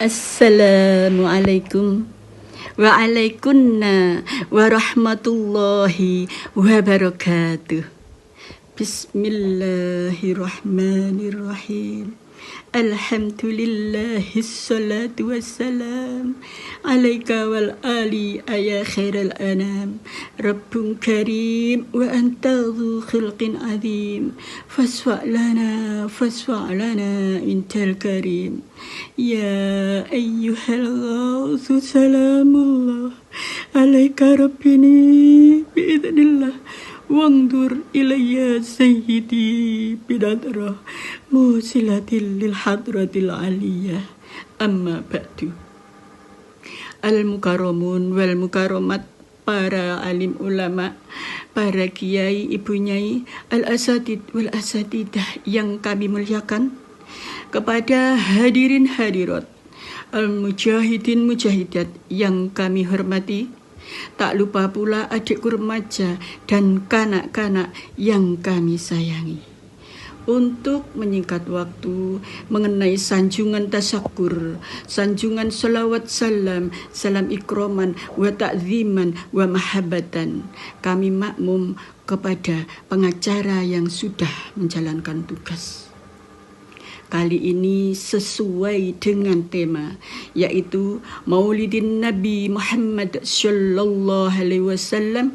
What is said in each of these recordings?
Assalamualaikum waalaikumsalam warahmatullahi wabarakatuh. Bismillahirrahmanirrahim. Alhamdulillahi salatu wassalam alaika wal ali ya khairal anam. Rabbun karim wa anta dhu khilqin azim. Fasfa' lana intal karim. Ya ayyuhal ghawthu salamullah alaika rabbini biidnillah. Wangdur ilayya sayyidi bidadrah musilatil lil hadratil aliyah. Amma ba'du. Al-mukarramun wal mukarramat, para alim ulama, para kiai, ibu nyai, al-asatid wal asatidah yang kami muliakan, kepada hadirin hadirat, al-mujahidin mujahidat yang kami hormati, tak lupa pula adikku remaja dan kanak-kanak yang kami sayangi. Untuk menyingkat waktu mengenai sanjungan tasyakur, sanjungan salawat salam, salam ikroman wa ta'ziman wa mahabbatan, kami makmum kepada pengacara yang sudah menjalankan tugas. Kali ini sesuai dengan tema, yaitu Maulidin Nabi Muhammad sallallahu alaihi wasallam,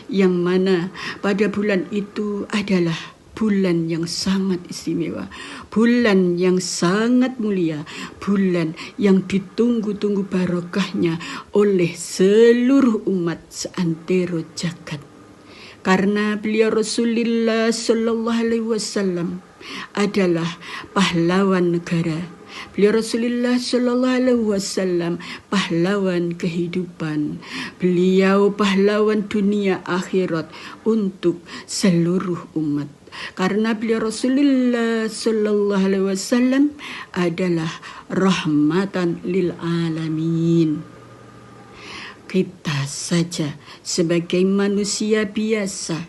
yang mana pada bulan itu adalah bulan yang sangat istimewa, bulan yang sangat mulia, bulan yang ditunggu-tunggu barokahnya oleh seluruh umat seantero jagat. Karena beliau Rasulullah sallallahu alaihi wasallam adalah pahlawan negara. Beliau Rasulullah sallallahu alaihi wasallam pahlawan kehidupan. Beliau pahlawan dunia akhirat untuk seluruh umat. Karena beliau Rasulullah sallallahu alaihi wasallam adalah rahmatan lil alamin. Kita saja sebagai manusia biasa,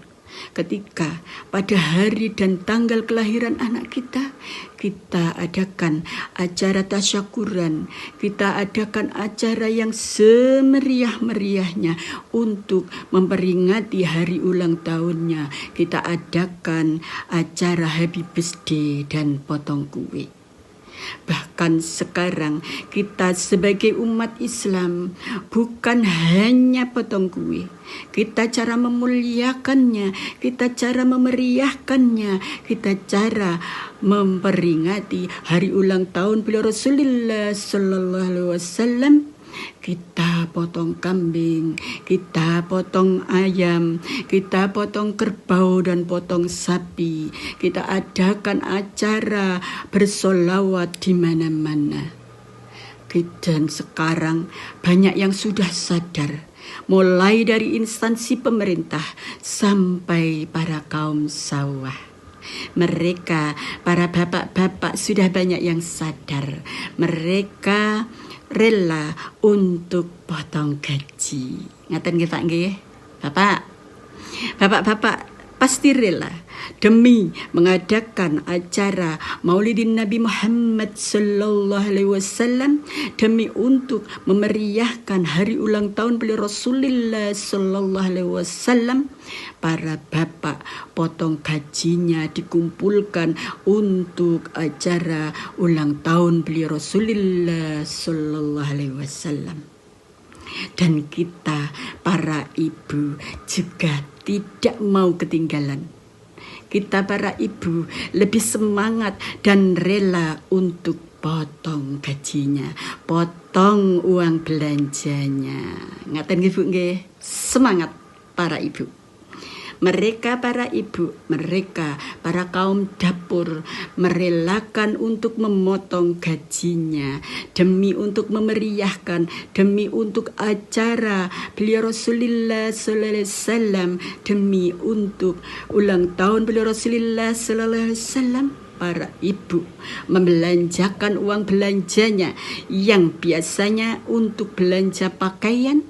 ketika pada hari dan tanggal kelahiran anak kita adakan acara tasyakuran, kita adakan acara yang semeriah-meriahnya untuk memperingati hari ulang tahunnya. Kita adakan acara happy birthday dan potong kue. Bahkan sekarang kita sebagai umat Islam bukan hanya potong kue, kita cara memuliakannya, kita cara memeriahkannya, kita cara memperingati hari ulang tahun beliau Rasulullah sallallahu alaihi wasallam. Kita potong kambing, kita potong ayam, kita potong kerbau dan potong sapi. Kita adakan acara bersolawat di mana-mana. Dan sekarang banyak yang sudah sadar, mulai dari instansi pemerintah sampai para kaum sawah. Mereka, para bapak-bapak sudah banyak yang sadar. Mereka rela untuk potong gaji. Ngaten nggih Pak nggih? Bapak-bapak pasti rela demi mengadakan acara Maulidin Nabi Muhammad sallallahu alaihi wasallam, demi untuk memeriahkan hari ulang tahun beliau Rasulullah sallallahu alaihi wasallam. Para bapak potong gajinya dikumpulkan untuk acara ulang tahun beliau Rasulullah sallallahu alaihi wasallam. Dan kita para ibu juga tidak mau ketinggalan. Kita para ibu lebih semangat dan rela untuk potong gajinya, potong uang belanjanya. Ngaten nggih Bu nggih? Semangat para ibu. Mereka para ibu, mereka para kaum dapur merelakan untuk memotong gajinya demi untuk memeriahkan, demi untuk acara beliau Rasulullah sallallahu alaihi wasallam, demi untuk ulang tahun beliau Rasulullah sallallahu alaihi wasallam. Para ibu membelanjakan uang belanjanya yang biasanya untuk belanja pakaian,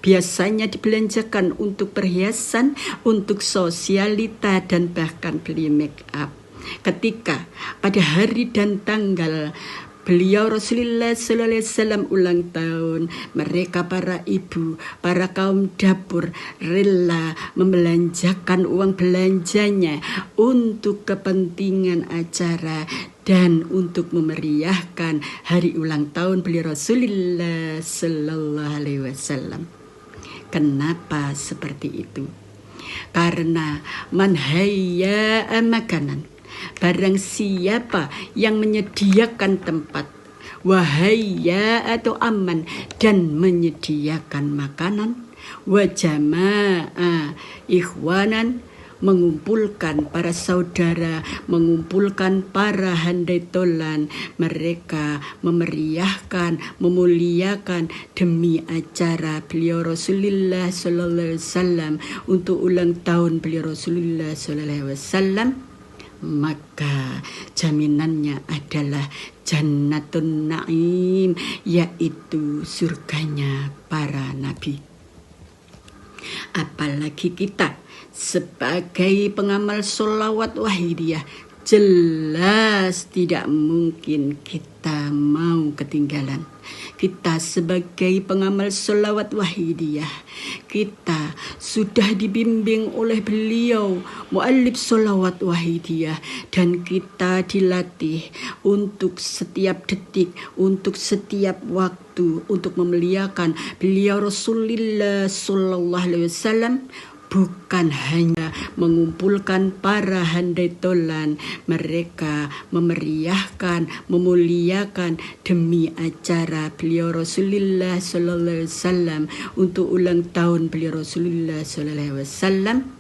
biasanya dibelanjakan untuk perhiasan, untuk sosialita, dan bahkan beli make up. Ketika pada hari dan tanggal beliau Rasulullah sallallahu alaihi wasallam ulang tahun, mereka para ibu, para kaum dapur rela membelanjakan uang belanjanya untuk kepentingan acara dan untuk memeriahkan hari ulang tahun beliau Rasulullah sallallahu alaihi wasallam. Kenapa seperti itu? Karena man hayya makanan, barang siapa yang menyediakan tempat, wahaya atau aman, dan menyediakan makanan, wajama'a ikhwanan, mengumpulkan para saudara, mengumpulkan para handai tolan, mereka memeriahkan, memuliakan demi acara beliau Rasulullah sallallahu alaihi wasallam untuk ulang tahun beliau Rasulullah sallallahu alaihi wasallam, maka jaminannya adalah jannatun na'im, yaitu surganya para nabi. Apalagi kita sebagai pengamal sholawat wahidiyah, jelas tidak mungkin kita mau ketinggalan. Kita sebagai pengamal sholawat wahidiyah, kita sudah dibimbing oleh beliau muallif sholawat wahidiyah, dan kita dilatih untuk setiap detik, untuk setiap waktu, untuk memuliakan beliau Rasulullah sallallahu alaihi wasallam. Bukan hanya mengumpulkan para handai tolan, mereka memeriahkan, memuliakan demi acara beliau Rasulullah sallallahu alaihi wasallam untuk ulang tahun beliau Rasulullah sallallahu alaihi wasallam,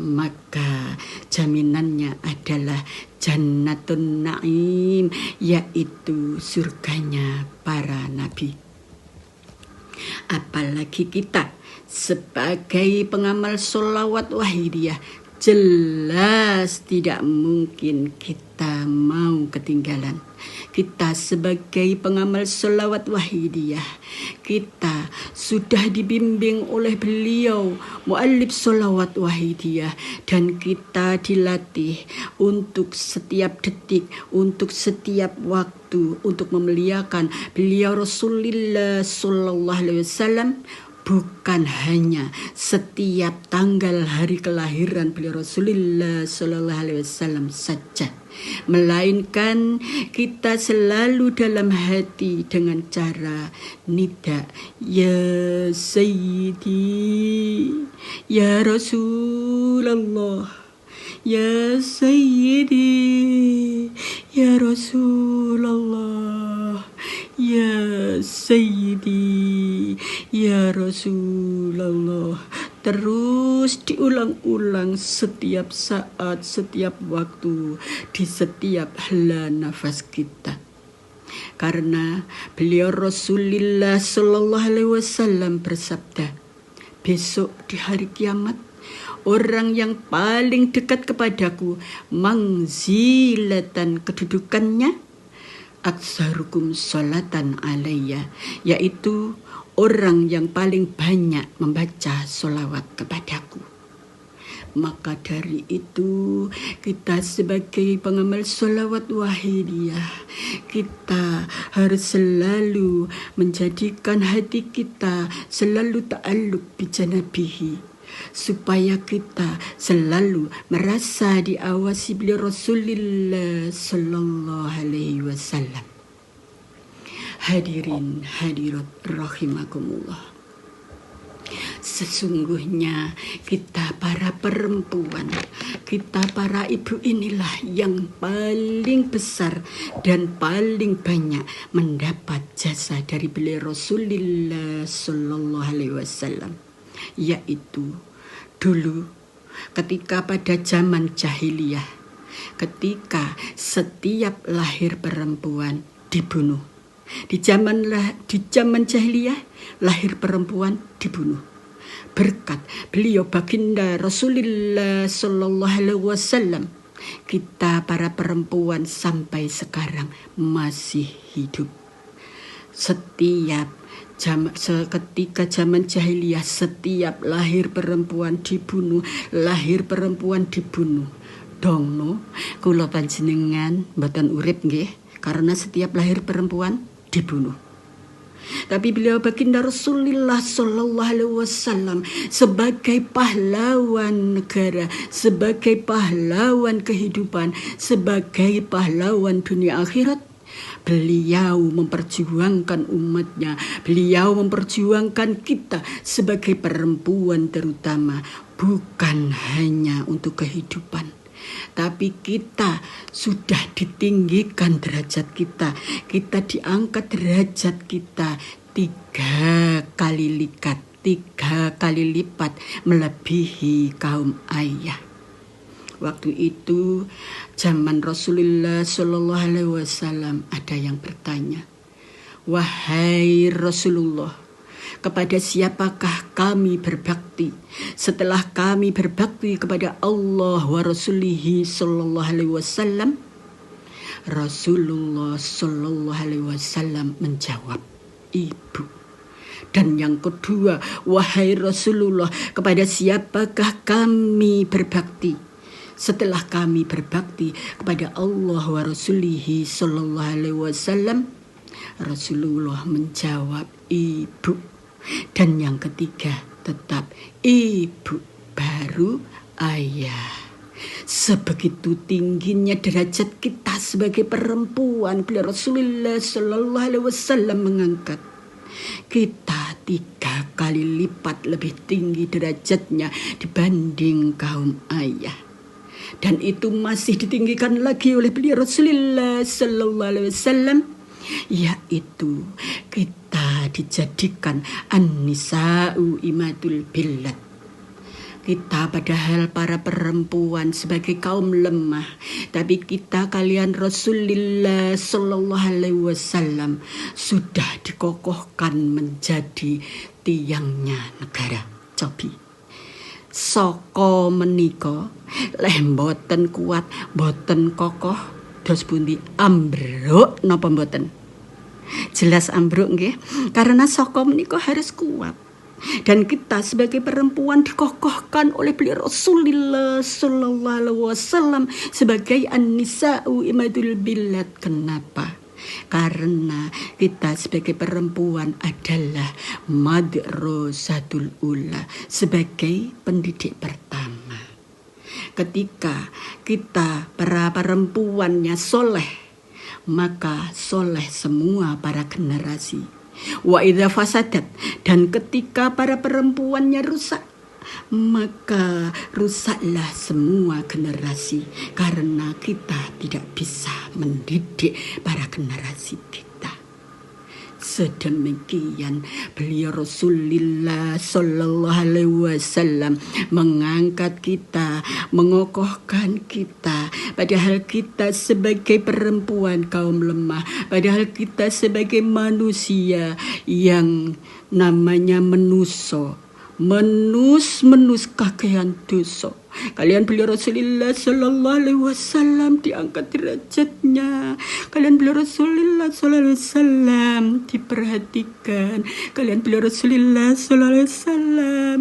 maka jaminannya adalah jannatun na'im, yaitu surganya para nabi. Apalagi kita sebagai pengamal sholawat wahidiyah, jelas tidak mungkin kita mau ketinggalan. Kita sebagai pengamal sholawat wahidiyah, kita sudah dibimbing oleh beliau muallif sholawat wahidiyah, dan kita dilatih untuk setiap detik, untuk setiap waktu, untuk memuliakan beliau Rasulullah sallallahu alaihi wasallam. Bukan hanya setiap tanggal hari kelahiran beliau Rasulullah sallallahu alaihi wasallam saja, melainkan kita selalu dalam hati dengan cara nida, ya Sayyidi, ya Rasulullah, ya Sayyidi, ya Rasulullah, ya Sayyidi, ya Rasulullah. Terus diulang-ulang setiap saat, setiap waktu, di setiap hela nafas kita. Karena beliau Rasulullah sallallahu alaihi wasallam bersabda, besok di hari kiamat, orang yang paling dekat kepadaku mangzilatan, kedudukannya, aksarukum sholatan alayya, yaitu orang yang paling banyak membaca sholawat kepadaku. Maka dari itu, kita sebagai pengamal sholawat wahidiyah, kita harus selalu menjadikan hati kita selalu ta'alluq bijanabihi, supaya kita selalu merasa diawasi beliau Rasulullah sallallahu alaihi wasallam. Hadirin hadirat rahimakumullah, sesungguhnya kita para perempuan, kita para ibu inilah yang paling besar dan paling banyak mendapat jasa dari beliau Rasulullah sallallahu alaihi wasallam, yaitu dulu ketika pada zaman jahiliyah, ketika setiap lahir perempuan dibunuh. Di zaman jahiliyah, lahir perempuan dibunuh. Berkat beliau baginda Rasulullah sallallahu alaihi wasallam, kita para perempuan sampai sekarang masih hidup. Ketika zaman jahiliyah, setiap lahir perempuan dibunuh, lahir perempuan dibunuh. Dongno, kula panjenengan mboten urip nggih, karena setiap lahir perempuan dibunuh. Tapi beliau baginda Rasulullah Sallallahu Alaihi Wasallam sebagai pahlawan negara, sebagai pahlawan kehidupan, sebagai pahlawan dunia akhirat, beliau memperjuangkan umatnya, beliau memperjuangkan kita sebagai perempuan terutama, bukan hanya untuk kehidupan. Tapi kita sudah ditinggikan derajat kita diangkat derajat kita 3 kali lipat melebihi kaum ayah. Waktu itu zaman Rasulullah Sallallahu Alaihi Wasallam ada yang bertanya, wahai Rasulullah, kepada siapakah kami berbakti setelah kami berbakti kepada Allah wa Rasulihi Sallallahu Alaihi Wasallam? Rasulullah Sallallahu Alaihi Wasallam menjawab, ibu. Dan yang kedua, wahai Rasulullah, kepada siapakah kami berbakti setelah kami berbakti kepada Allah wa Rasulihi Sallallahu Alaihi Wasallam? Rasulullah menjawab, ibu. Dan yang ketiga tetap ibu, baru ayah. Sebegitu tingginya derajat kita sebagai perempuan, beliau Rasulullah Sallallahu Alaihi Wasallam mengangkat kita 3 kali lipat lebih tinggi derajatnya dibanding kaum ayah. Dan itu masih ditinggikan lagi oleh beliau Rasulullah Sallallahu Alaihi Wasallam, yaitu kita dijadikan an-nisa'u imatul bilad. Kita padahal para perempuan sebagai kaum lemah, tapi kita kalian Rasulullah Sallallahu Alaihi Wasallam sudah dikokohkan menjadi tiangnya negara. Cobi saka menika leh mboten kuat, mboten kokoh, dos pundi ambruk napa mboten? Jelas ambruk nggih, karena saka menika harus kuat. Dan kita sebagai perempuan dikokohkan oleh beliau Rasulullah Sallallahu Alaihi Wasallam sebagai an-nisa'u imadul bilad. Kenapa? Karena kita sebagai perempuan adalah madrasatul ula, sebagai pendidik pertama. Ketika kita para perempuannya soleh, maka soleh semua para generasi. Wa idza fasadat, dan ketika para perempuannya rusak, maka rusaklah semua generasi, karena kita tidak bisa mendidik para generasi kita. Sedemikian beliau Rasulullah Sallallahu Alaihi Wasallam mengangkat kita, mengokohkan kita, padahal kita sebagai perempuan kaum lemah, padahal kita sebagai manusia yang namanya menuso, menus kakean dosa. Kalian beliau Rasulullah Sallallahu Alaihi Wasallam diangkat derajatnya. Kalian beliau Rasulullah Sallallahu Alaihi Wasallam diperhatikan. Kalian beliau Rasulullah Sallallahu Alaihi Wasallam